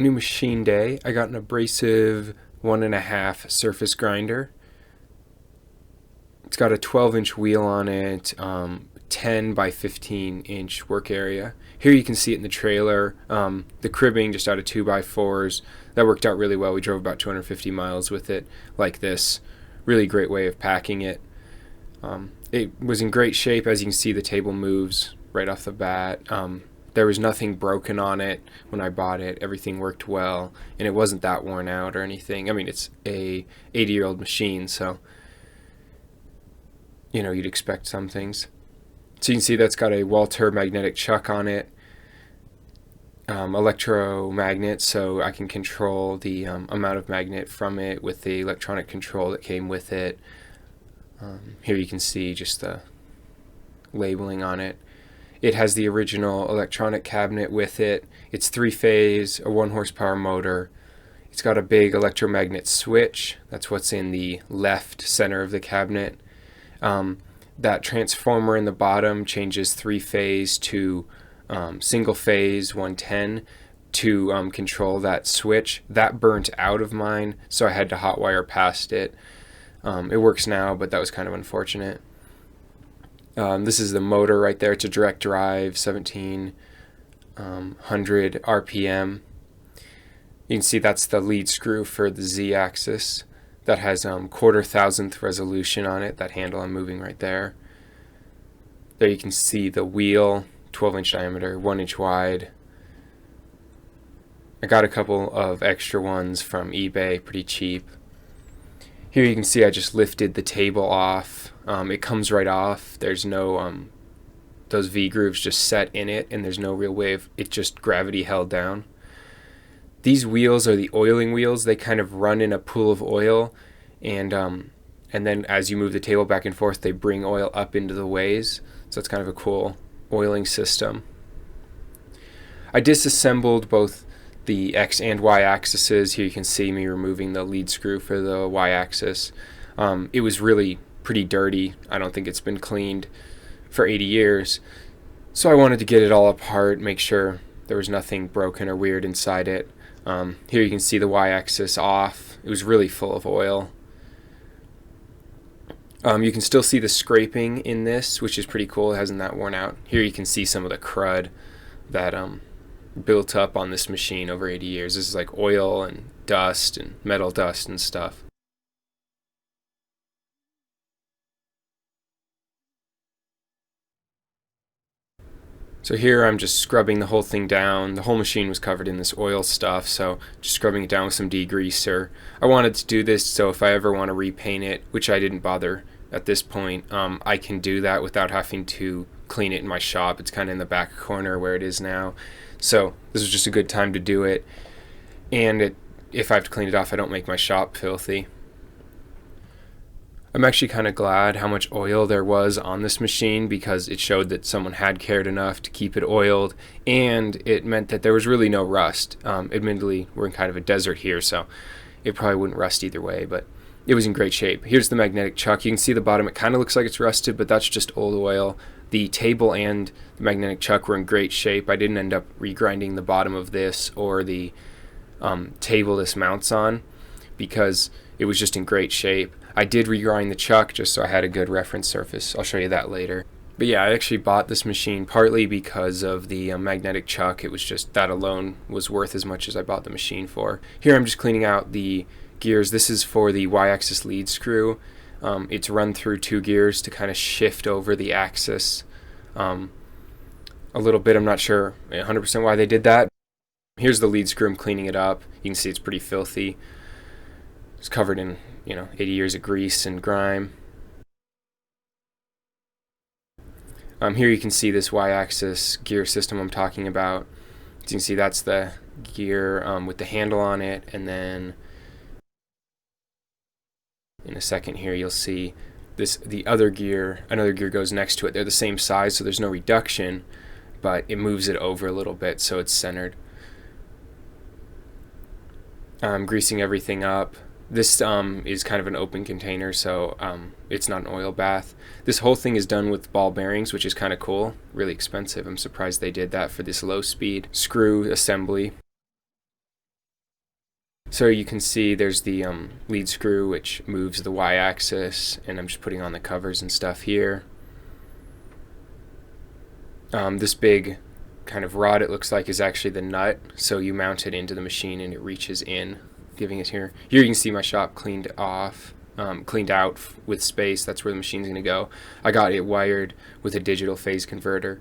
New machine day. I got an Abrasive 1.5 surface grinder. It's got a 12-inch wheel on it, 10 by 15-inch work area. Here you can see it in the trailer. The cribbing just out of 2x4s. That worked out really well. We drove about 250 miles with it like this. Really great way of packing it. It was in great shape. As you can see, the table moves right off the bat. There was nothing broken on it when I bought it. Everything worked well, and it wasn't that worn out or anything. I mean, it's a 80-year-old machine, so you'd expect some things. So you can see that's got a Walter magnetic chuck on it, electromagnet, so I can control the amount of magnet from it with the electronic control that came with it. Here you can see just the labeling on it. It has the original electronic cabinet with it. It's 3-phase, a 1 horsepower motor. It's got a big electromagnet switch. That's what's in the left center of the cabinet. That transformer in the bottom changes 3-phase to single phase 110 to control that switch. That burnt out of mine, so I had to hotwire past it. It works now, but that was kind of unfortunate. This is the motor right there. It's a direct drive, 1700 RPM. You can see that's the lead screw for the Z-axis. That has 1/4,000th resolution on it, that handle I'm moving right there. There you can see the wheel, 12-inch diameter, 1-inch wide. I got a couple of extra ones from eBay, pretty cheap. Here you can see I just lifted the table off. It comes right off. There's no, those V-grooves just set in it, and there's no real way of it just gravity held down. These wheels are the oiling wheels. They kind of run in a pool of oil, and then as you move the table back and forth, they bring oil up into the ways. So it's kind of a cool oiling system. I disassembled both the X and Y axes. Here you can see me removing the lead screw for the Y axis. It was really pretty dirty. I don't think it's been cleaned for 80 years. So I wanted to get it all apart, make sure there was nothing broken or weird inside it. Here you can see the Y axis off. It was really full of oil. You can still see the scraping in this, which is pretty cool. It hasn't that worn out. Here you can see some of the crud that built up on this machine over 80 years. This is like oil and dust and metal dust and stuff. So here I'm just scrubbing the whole thing down. The whole machine was covered in this oil stuff, so just scrubbing it down with some degreaser. I wanted to do this so if I ever want to repaint it, which I didn't bother at this point, I can do that without having to clean it in my shop. It's kind of in the back corner where it is now. So this was just a good time to do it. And if I have to clean it off, I don't make my shop filthy. I'm actually kind of glad how much oil there was on this machine, because it showed that someone had cared enough to keep it oiled, and it meant that there was really no rust. Admittedly, we're in kind of a desert here, so it probably wouldn't rust either way, but it was in great shape. Here's the magnetic chuck. You can see the bottom. It kind of looks like it's rusted, but that's just old oil. The table and the magnetic chuck were in great shape. I didn't end up regrinding the bottom of this or the table this mounts on, because it was just in great shape. I did regrind the chuck just so I had a good reference surface. I'll show you that later. But yeah, I actually bought this machine partly because of the magnetic chuck. It was just, that alone was worth as much as I bought the machine for. Here I'm just cleaning out the gears. This is for the Y-axis lead screw. It's run through 2 gears to kind of shift over the axis a little bit. I'm not sure 100% why they did that. Here's the lead screw. I'm cleaning it up. You can see it's pretty filthy. It's covered in 80 years of grease and grime. Here you can see this Y-axis gear system I'm talking about. As you can see, that's the gear with the handle on it, and then in a second here you'll see the other gear, another gear goes next to it. They're the same size, so there's no reduction, but it moves it over a little bit so it's centered. I'm greasing everything up. This is kind of an open container, so it's not an oil bath. This whole thing is done with ball bearings, which is kind of cool. Really expensive. I'm surprised they did that for this low speed screw assembly. So you can see there's the lead screw, which moves the y-axis, and I'm just putting on the covers and stuff here. This big kind of rod, it looks like, is actually the nut, so you mount it into the machine and it reaches in, giving it here. Here you can see my shop cleaned off, cleaned out with space. That's where the machine's going to go. I got it wired with a digital phase converter.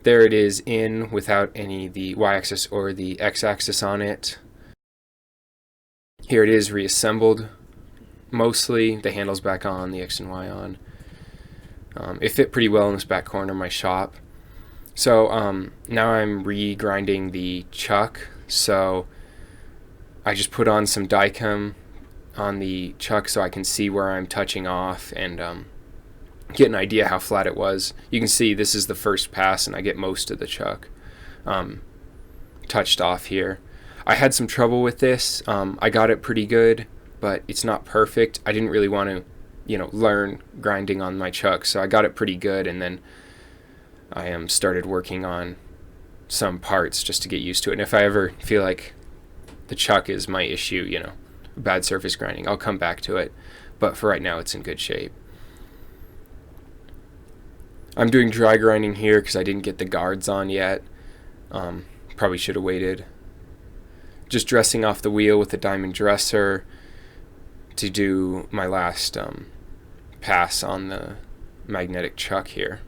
There it is in without any the y-axis or the x-axis on it. Here it is reassembled mostly. The handle's back on, the X and Y on. It fit pretty well in this back corner of my shop. So now I'm re-grinding the chuck. So I just put on some Dicam on the chuck so I can see where I'm touching off and get an idea how flat it was. You can see this is the first pass and I get most of the chuck touched off here. I had some trouble with this. I got it pretty good, but it's not perfect. I didn't really want to, learn grinding on my chuck, so I got it pretty good, and then I started working on some parts just to get used to it. And if I ever feel like the chuck is my issue, bad surface grinding, I'll come back to it. But for right now, it's in good shape. I'm doing dry grinding here because I didn't get the guards on yet. Probably should have waited. Just dressing off the wheel with the diamond dresser to do my last pass on the magnetic chuck here.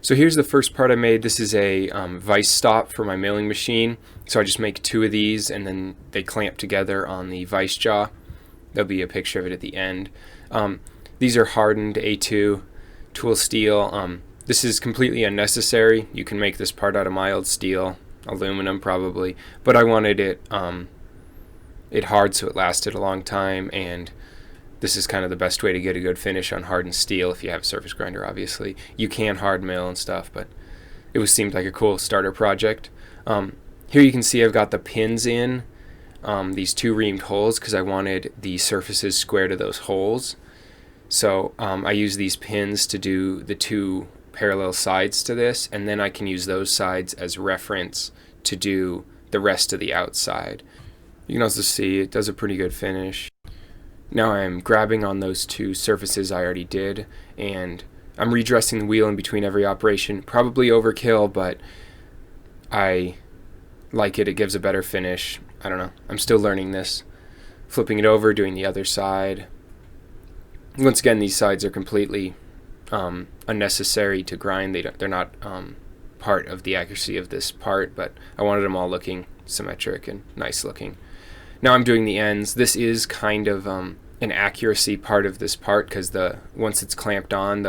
So here's the first part I made. This is a vise stop for my milling machine. So I just make 2 of these and then they clamp together on the vise jaw. There'll be a picture of it at the end. These are hardened A2 tool steel. This is completely unnecessary. You can make this part out of mild steel, aluminum probably, but I wanted it hard so it lasted a long time, and this is kind of the best way to get a good finish on hardened steel if you have a surface grinder, obviously. You can hard mill and stuff, but it seemed like a cool starter project. Here you can see I've got the pins in these 2 reamed holes because I wanted the surfaces square to those holes. So I use these pins to do the 2 parallel sides to this, and then I can use those sides as reference to do the rest of the outside. You can also see it does a pretty good finish. Now I'm grabbing on those 2 surfaces I already did, and I'm redressing the wheel in between every operation. Probably overkill, but I like it. It gives a better finish. I don't know. I'm still learning this. Flipping it over, doing the other side. Once again, these sides are completely unnecessary to grind. They're not part of the accuracy of this part, but I wanted them all looking symmetric and nice looking. Now I'm doing the ends. This is kind of an accuracy part of this part because once it's clamped on,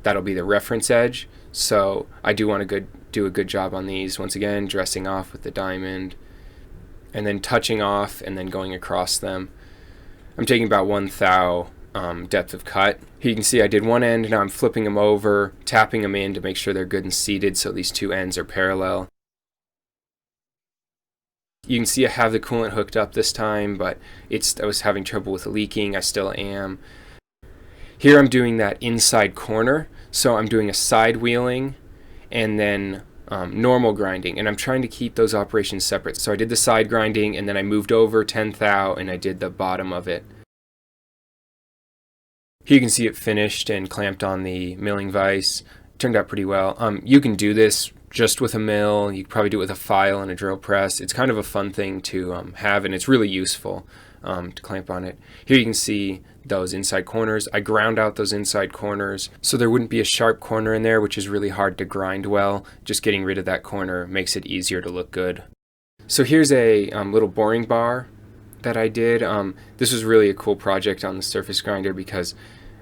that'll be the reference edge. So I do want to do a good job on these. Once again, dressing off with the diamond and then touching off and then going across them. I'm taking about 1 thou depth of cut. Here you can see I did one end, now I'm flipping them over, tapping them in to make sure they're good and seated so these 2 ends are parallel. You can see I have the coolant hooked up this time, but I was having trouble with leaking. I still am. Here I'm doing that inside corner, so I'm doing a side wheeling and then normal grinding, and I'm trying to keep those operations separate. So I did the side grinding and then I moved over 10 thou and I did the bottom of it. Here you can see it finished and clamped on the milling vise. Turned out pretty well. You can do this just with a mill. You could probably do it with a file and a drill press. It's kind of a fun thing to have, and it's really useful to clamp on it. Here you can see those inside corners. I ground out those inside corners so there wouldn't be a sharp corner in there, which is really hard to grind well. Just getting rid of that corner makes it easier to look good. So here's a little boring bar that I did. This was really a cool project on the surface grinder because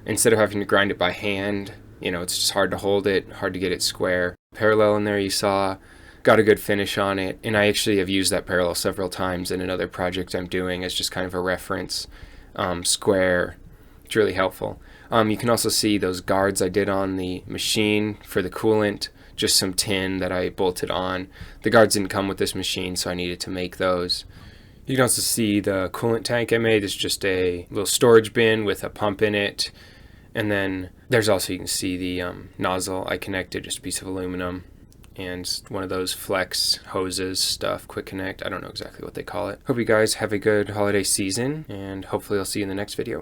instead of having to grind it by hand, it's just hard to hold it, hard to get it square. Parallel in there you saw, got a good finish on it, and I actually have used that parallel several times in another project I'm doing as just kind of a reference square. It's really helpful. You can also see those guards I did on the machine for the coolant, just some tin that I bolted on. The guards didn't come with this machine, so I needed to make those. You can also see the coolant tank I made. It's just a little storage bin with a pump in it. And then there's also, you can see the nozzle I connected, just a piece of aluminum. and one of those flex hoses stuff, quick connect. I don't know exactly what they call it. Hope you guys have a good holiday season, and hopefully I'll see you in the next video.